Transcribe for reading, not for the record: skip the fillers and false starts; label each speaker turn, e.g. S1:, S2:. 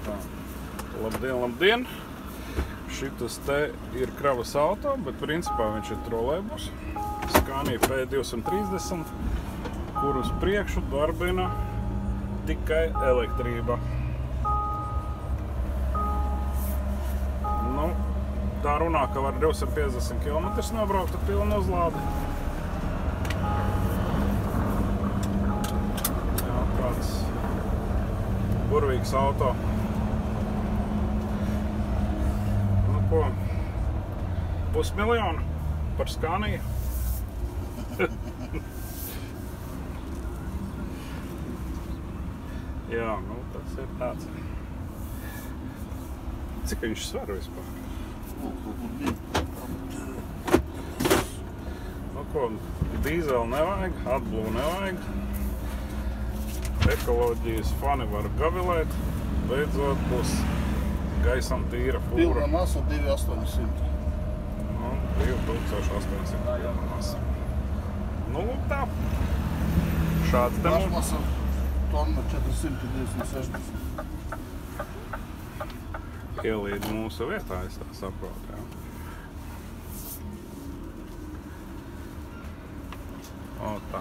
S1: Tā.
S2: Labdien, labdien! Šitas te ir kravas auto, bet principā viņš ir trolejbus. Scania P230, kur uz priekšu darbina tikai elektrība. Nu, tā runā, ka var 250 km nobraukt ar pilnu uzlādi. Jā, kāds burvīgs auto. Nu ko, 500 000 par Scania. Jā, nu tas ir tāds. Cik viņš sver vispār? Nu ko, dīzeli nevajag, AdBlue nevajag. Ekoloģijas fani var gavilēt. Beidzot būs gaisam tīra fūra.
S1: Pilna masa 2800.
S2: Nu, 2800 pilna masa. Nu, lūk tā. Šāds te mums.
S1: Masa tonna 460.
S2: Ielīd mūsu vietā, es tā saprotu, jā. O, tā.